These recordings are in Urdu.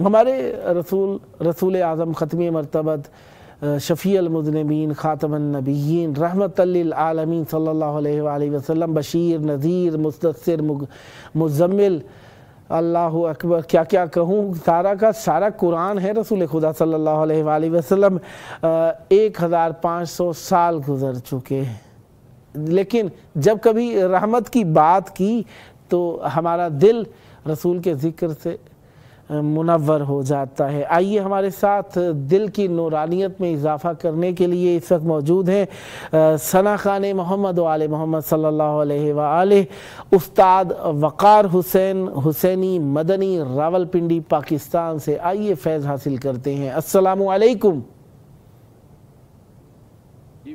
ہمارے رسول اعظم ختمی مرتبت شفیع المذنبین خاتم النبیین رحمت للعالمین صلی اللہ علیہ وآلہ وسلم بشیر نذیر مدثر مزمل، اللہ اکبر کیا کیا کہوں، سارا کا سارا قرآن ہے رسول خدا صلی اللہ علیہ وآلہ وسلم۔ 1500 سال گزر چکے ہیں، لیکن جب کبھی رحمت کی بات کی تو ہمارا دل رسول کے ذکر سے منور ہو جاتا ہے۔ آئیے ہمارے ساتھ دل کی نورانیت میں اضافہ کرنے کے لیے اس وقت موجود ہیں ثنا خان محمد و آل محمد صلی اللہ علیہ وآلہ، استاد وقار حسین حسینی مدنی راولپنڈی پاکستان سے۔ آئیے فیض حاصل کرتے ہیں۔ السلام علیکم۔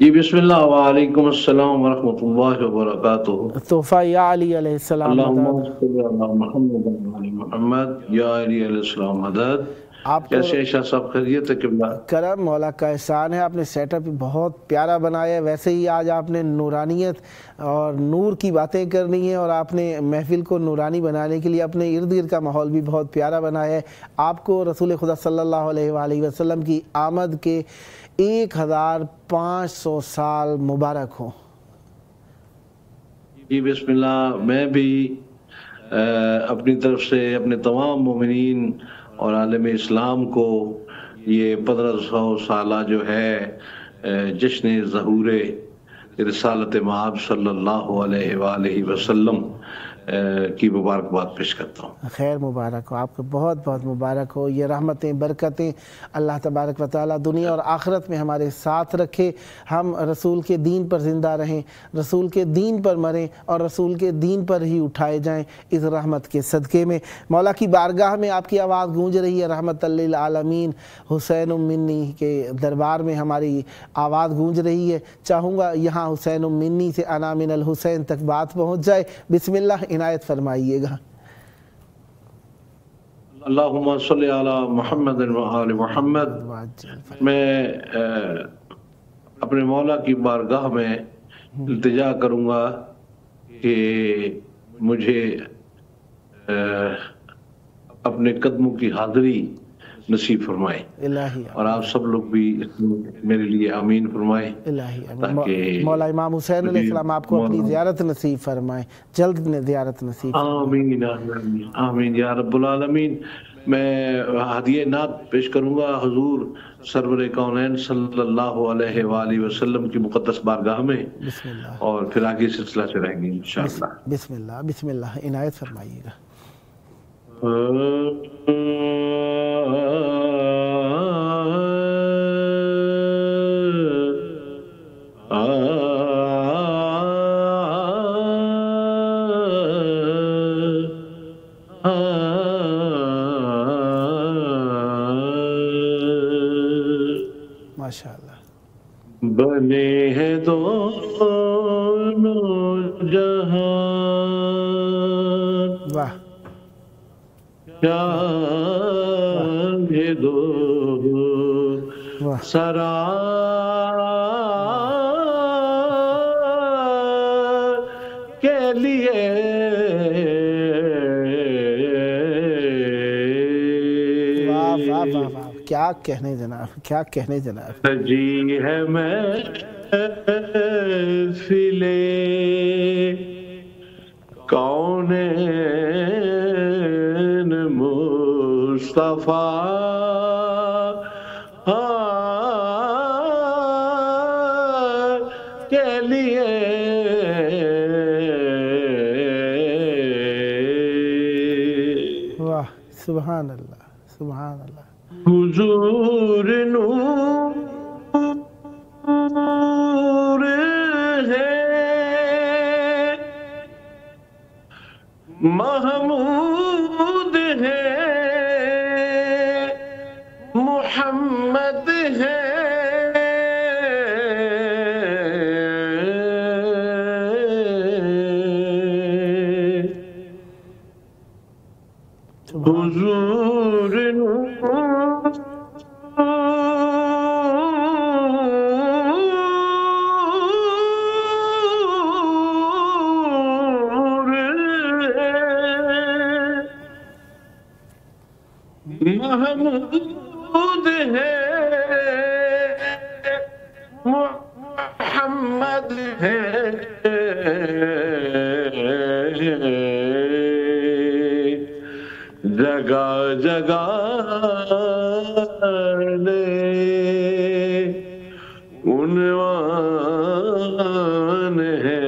جی بسم اللہ، وعلیکم السلام ورحمۃ اللہ وبرکاتہ۔ تحفہ یا علی علیہ السلام اللہم صلی علی محمد وعلی محمد یا علی علیہ السلام مدد۔ آپ کیسے شاہ صاحب خیریت ہے؟ قبلہ کرم مولا کا احسان ہے، آپ نے سیٹ اپ بہت پیارا بنایا ہے۔ ویسے ہی آج آپ نے نورانیت اور نور کی باتیں کرنی ہیں، اور آپ نے محفل کو نورانی بنانے کے لیے اپنے ارد گرد کا ماحول بھی بہت پیارا بنایا ہے۔ آپ کو رسول خدا صلی اللہ علیہ وآلہ وسلم کی آمد کے 1500 سال مبارک ہوں۔ جی بسم اللہ، میں بھی اپنی طرف سے اپنے تمام مومنین اور عالم اسلام کو یہ 1500 سالہ جو ہے جشن ظہور رسالت مآب صلی اللہ علیہ وآلہ وسلم کی مبارکباد پیش کرتا ہوں۔ خیر مبارک ہو، آپ کو بہت بہت مبارک ہو۔ یہ رحمتیں برکتیں اللہ تبارک و تعالیٰ دنیا اور آخرت میں ہمارے ساتھ رکھے، ہم رسول کے دین پر زندہ رہیں، رسول کے دین پر مریں اور رسول کے دین پر ہی اٹھائے جائیں اس رحمت کے صدقے میں۔ مولا کی بارگاہ میں آپ کی آواز گونج رہی ہے، رحمت للعالمین حسین منی کے دربار میں ہماری آواز گونج رہی ہے۔ چاہوں گا یہاں حسین منی سے انا من الحسین تک بات پہنچ جائے۔ بسم اللہ عنایت فرمائیے گا۔ اللہم صلی علی محمد و آل محمد۔ میں اپنے مولا کی بارگاہ میں التجا کروں گا کہ مجھے اپنے قدموں کی حاضری نصیب فرمائے، اور آپ سب لوگ بھی میرے لیے آمین فرمائے، تاکہ مولا امام حسین علیہ السلام آپ کو اپنی زیارت نصیب فرمائے، جلد زیارت نصیب فرمائے۔ آمین آمین یا رب العالمین۔ میں ہدیہ نعت پیش کروں گا حضور سرور کونین صلی اللہ علیہ وآلہ وسلم کی مقدس بارگاہ میں، اور پھر آگے سلسلہ سے رہیں گے انشاءاللہ۔ بسم اللہ بسم اللہ عنایت فرمائیے گا۔ ماشاءاللہ۔ بنے ہیں دونوں جہاں، واہ، یہ دو سرا کے لیے واہ واہ واہ واہ، کیا کہنے جناب، کیا کہنے جناب۔ جی ہے میں فلے کونین مصطفیٰ کے لیے واہ، سبحان اللہ سبحان اللہ۔ حضور نور ہے محمود ہے محمد ہے حضور نور محمود ہے محمد ہے جگہ جگہ عنوان ہے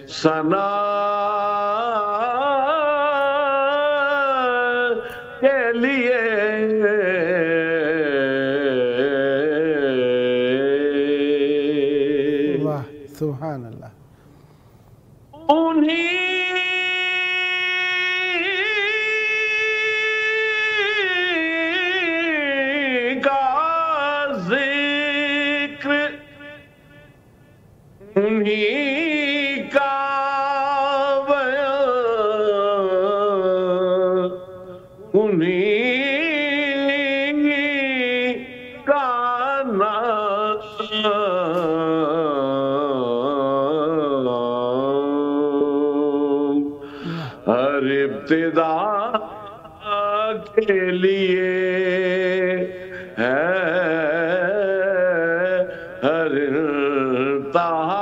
ثنا کے لیے واہ سبحان اللہ انہیں کا ذکر انہیں کا بیان انہیں کا نام ہر ابتدا کے لیے ہے ہر انتہا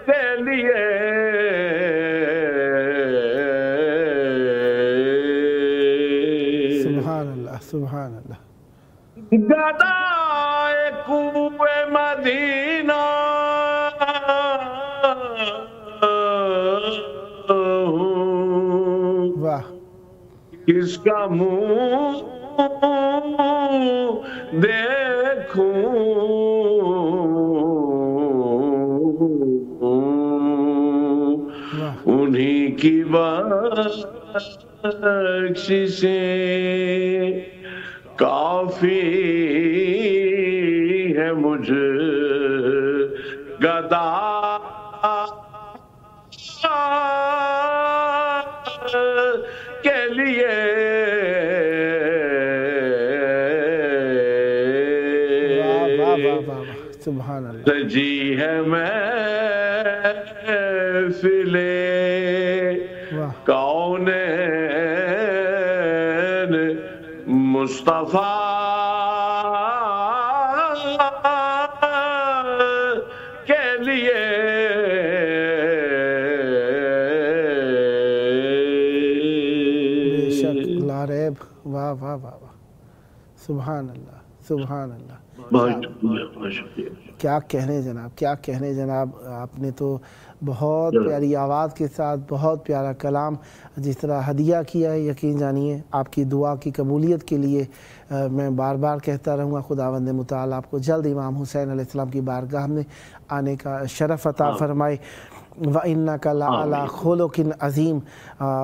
کے لیے سبحان اللہ سبحان اللہ گدائے کوئے مدینہ واہ کس کا منہ دیکھوں واہ انہی کی بخششیں کافی ہے مجھ گدا کے لیے واہ واہ واہ واہ سبحان اللہ سجی ہے محفل واہ کونین مصطفیٰ کے لیے بے شک لا ریب واہ واہ واہ واہ سبحان اللہ سبحان اللہ بہت شکریہ کیا کہنے جناب کیا کہنے جناب آپ نے تو بہت پیاری آواز کے ساتھ بہت پیارا کلام جس طرح ہدیہ کیا ہے یقین جانیے آپ کی دعا کی قبولیت کے لیے میں بار بار کہتا رہوں گا خداوند متعال آپ کو جلد امام حسین علیہ السلام کی بارگاہ میں آنے کا شرف عطا فرمائے وَإِنَّكَ لَعَلَىٰ خُلُقٍ عظیم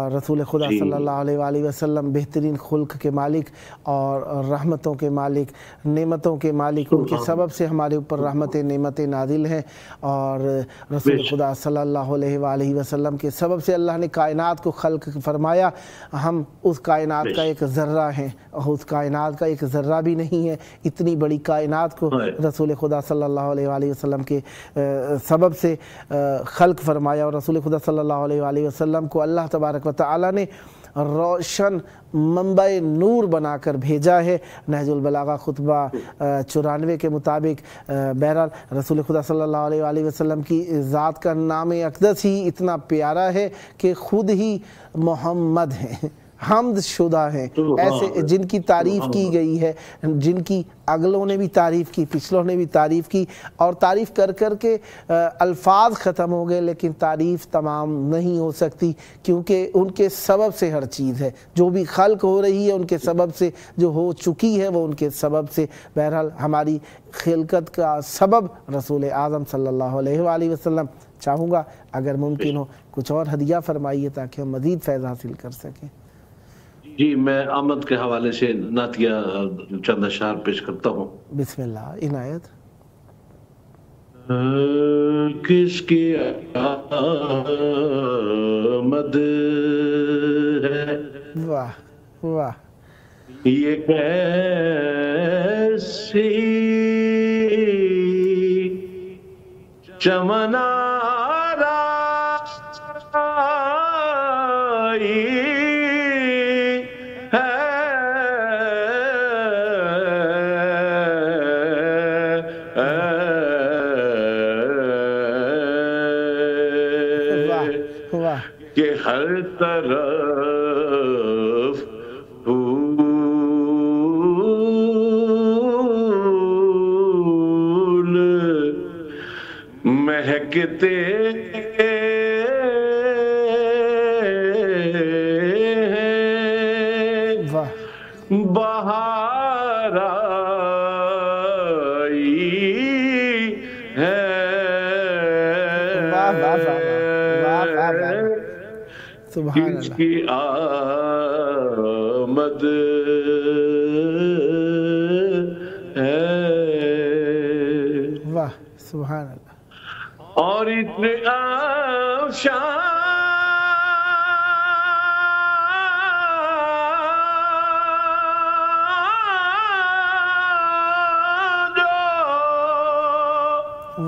رسول خدا صلی اللہ علیہ وآلہ وسلم بہترین خلق کے مالک اور رحمتوں کے مالک نعمتوں کے مالک ان کے سبب سے ہمارے اوپر رحمتیں نعمتیں نازل ہیں اور رسول خدا صلی اللہ علیہ وآلہ وسلم کے سبب سے اللہ نے کائنات کو خلق فرمایا ہم اس کائنات کا ایک ذرہ ہیں اور اس کائنات کا ایک ذرہ بھی نہیں ہے اتنی بڑی کائنات کو رسول خدا صلی اللہ علیہ وآلہ وسلم کے سبب سے خلق فرمایا اور رسول خدا صلی اللہ علیہ وآلہ وسلم کو اللہ تبارک و تعالی نے روشن منبع نور بنا کر بھیجا ہے نہج البلاغہ خطبہ 94 کے مطابق بہرحال رسول خدا صلی اللہ علیہ وآلہ وسلم کی ذات کا نام اقدس ہی اتنا پیارا ہے کہ خود ہی محمد ہیں حمد شدہ ہیں ایسے جن کی تعریف کی گئی ہے جن کی اگلوں نے بھی تعریف کی پچھلوں نے بھی تعریف کی اور تعریف کر کر کے الفاظ ختم ہو گئے لیکن تعریف تمام نہیں ہو سکتی کیونکہ ان کے سبب سے ہر چیز ہے جو بھی خلق ہو رہی ہے ان کے سبب سے جو ہو چکی ہے وہ ان کے سبب سے بہرحال ہماری خلقت کا سبب رسول اعظم صلی اللہ علیہ وآلہ وسلم چاہوں گا اگر ممکن ہو کچھ اور ہدیہ فرمائیے تاکہ ہم مزید فیض حاصل کر سکیں جی میں آمد کے حوالے سے نعتیہ چند اشعار پیش کرتا ہوں بسم اللہ عنایت کس کی آمد ہے واہ واہ یہ کیسی چمن آرا کہ ہر طرف پھول مہکتے بہار آئی ہے کس کی آمد ہے. واہ سبحان اللہ. اور اتنے آفشاں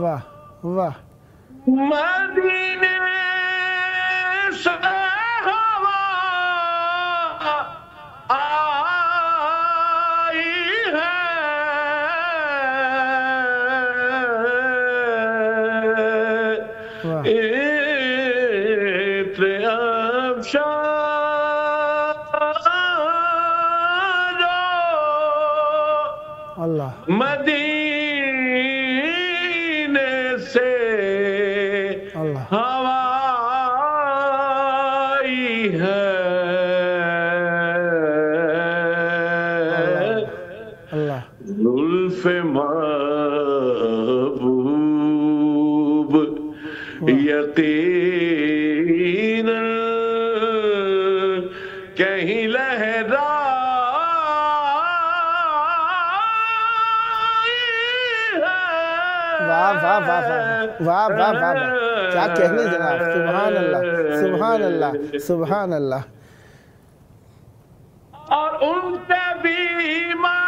واہ واہ مدینے سے ہوا آئی ہے اتنے افشاں جو اللہ مدینے سے ہوا آئی ہے زلف محبوب یقیناً کہیں لہرا واہ واہ واہ واہ واہ واہ کیا کہنے جناب. سبحان اللہ سبحان اللہ سبحان اللہ. اور ان کے بیماروں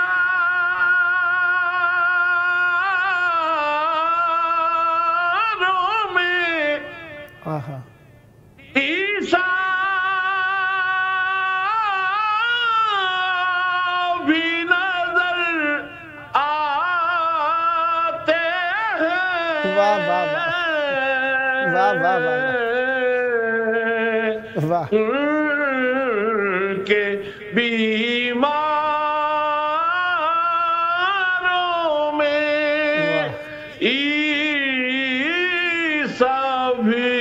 میں عیسیٰ بھی نظر آتے ہیں. واہ واہ واہ واہ واہ کے بیماروں میں عیسیٰ بھی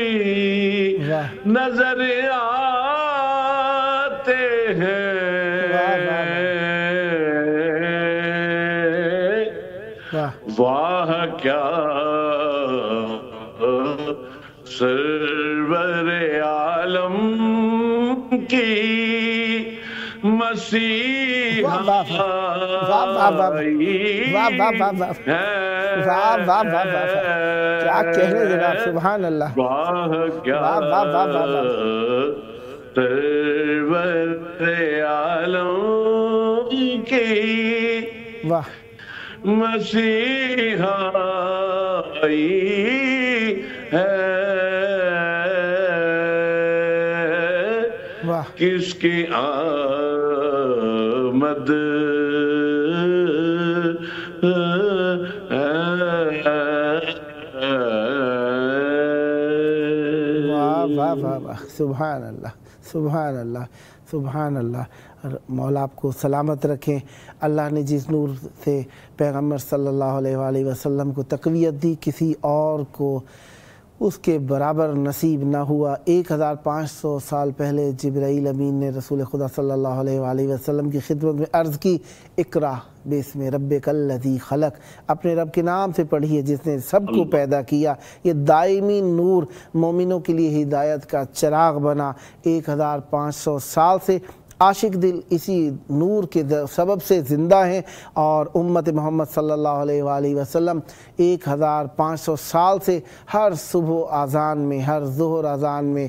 نظر آتے ہیں. واہ کیا سرور عالم کی مسیحا کیا کہنے جناب. سبحان اللہ. واہ کیا سرور عالم کی مسیحا ہے. کس کی آمد واہ واہ واہ سبحان اللہ سبحان اللہ سبحان اللہ. مولا آپ کو سلامت رکھیں. اللہ نے جس نور سے پیغمبر صلی اللہ علیہ وآلہ وسلم کو تقویت دی کسی اور کو اس کے برابر نصیب نہ ہوا. 1500 سال پہلے جبرائیل امین نے رسول خدا صلی اللہ علیہ وآلہ وسلم کی خدمت میں عرض کی اقرا بسم ربک الذی خلق. اپنے رب کے نام سے پڑھیے جس نے سب کو پیدا کیا. یہ دائمی نور مومنوں کے لیے ہدایت کا چراغ بنا. 1500 سال سے عاشق دل اسی نور کے سبب سے زندہ ہیں اور امت محمد صلی اللہ علیہ وآلہ وسلم 1500 سال سے ہر صبح اذان میں، ہر ظہر اذان میں،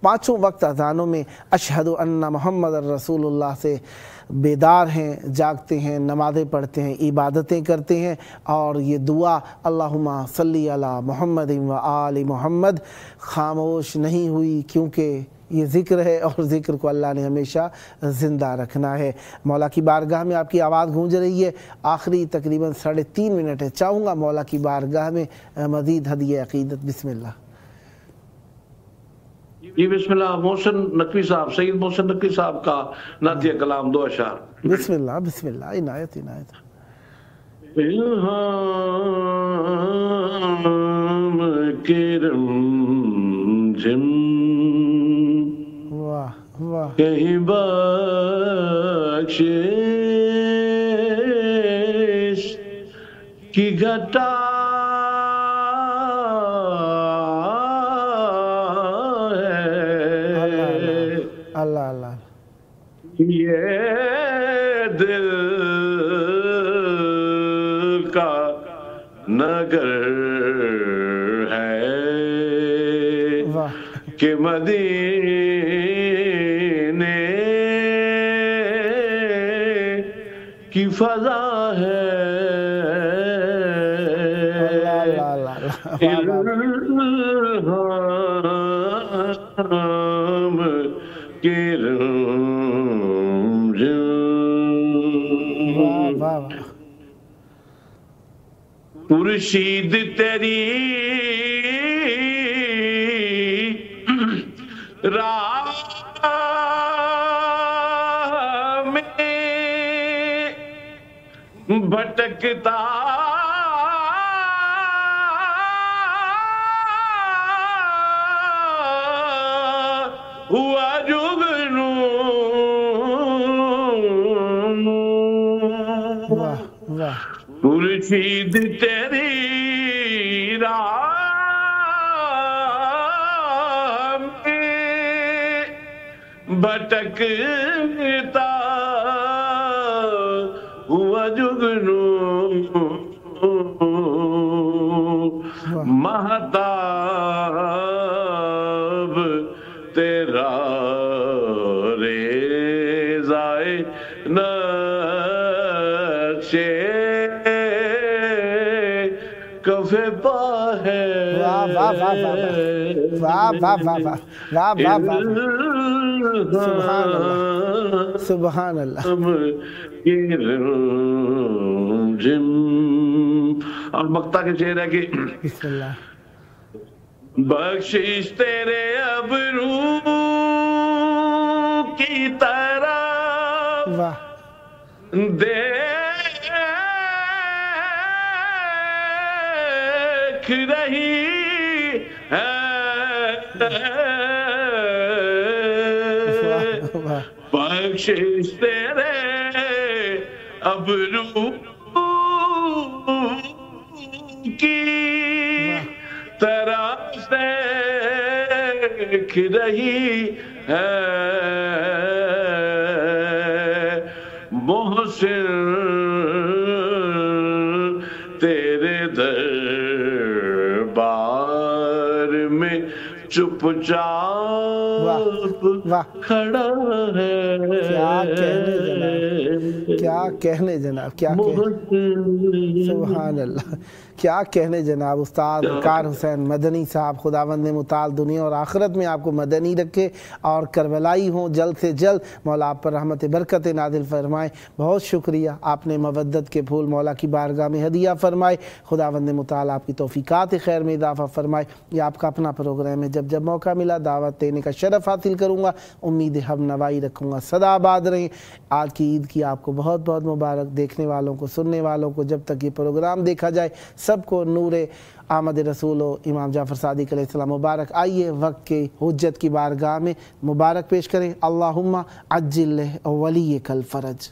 پانچوں وقت اذانوں میں اشہد ان محمد رسول اللہ سے بیدار ہیں، جاگتے ہیں، نمازیں پڑھتے ہیں، عبادتیں کرتے ہیں. اور یہ دعا اللہم صلی علی محمد و آل محمد خاموش نہیں ہوئی کیونکہ یہ ذکر ہے اور ذکر کو اللہ نے ہمیشہ زندہ رکھنا ہے. مولا کی بارگاہ میں آپ کی آواز گونج رہی ہے. آخری تقریباً 3.5 منٹ ہے. چاہوں گا مولا کی بارگاہ میں مزید ہدیہ عقیدت. بسم اللہ. جی بسم اللہ. محسن نقوی صاحب، سید محسن نقوی صاحب کا نعتیہ کلام 2 اشعار. بسم اللہ بسم اللہ. عنایت عنایت. الہام کرم جم واہ واہ. کہیں بخشش کی گھٹا اللہ اللہ. یہ دل کا نگر ہے کہ مدینے کی فضا ہے. الہام کرم خورشید تیری راہ میں بھٹکتا ہوا جگنو. خورشید تیری راہ میں بھٹکتا ہوا جگنو. مہتاب تیرا ریزائے نقشے کفے پا ہے. سبحان اللہ. اور مقطع کے شعر ہے کہ بسم اللہ. بخشش تیرے ابرو کی طرف دیکھ رہی ہے. بخشش تیرے ابرو کی طرف دیکھ رہی ہے. محسن تیرے دربار میں چپ چاپ کھڑا ہے. کیا کہنے جناب، کیا کہنے. سبحان اللہ. کیا کہنے جناب. استاد وقار حسین مدنی صاحب، خداوند متعال دنیا اور آخرت میں آپ کو مدنی رکھے اور کربلائی ہوں. جلد سے جلد مولا آپ پر رحمت برکت نازل فرمائے. بہت شکریہ، آپ نے مودت کے پھول مولا کی بارگاہ میں ہدیہ فرمائے. خداوند متعال آپ کی توفیقات خیر میں اضافہ فرمائے. یہ آپ کا اپنا پروگرام ہے، جب موقع ملا دعوت دینے کا شرف حاصل کروں گا. امید ہم نوائی رکھوں گا. سدا آباد رہیں. آج کی عید کی آپ کو بہت بہت مبارک. دیکھنے والوں کو، سننے والوں کو، جب تک یہ پروگرام دیکھا جائے سب کو نور آمد رسول و امام جعفر صادق علیہ السلام مبارک. آئیے وقت کے حجت کی بارگاہ میں مبارک پیش کریں. اللہم عجل ولیک الفرج.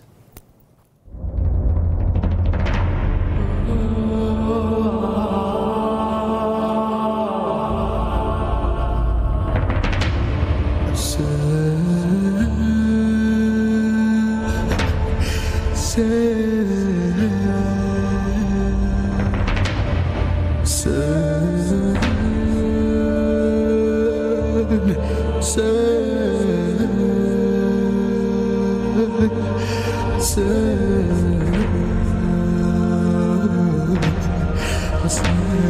Sen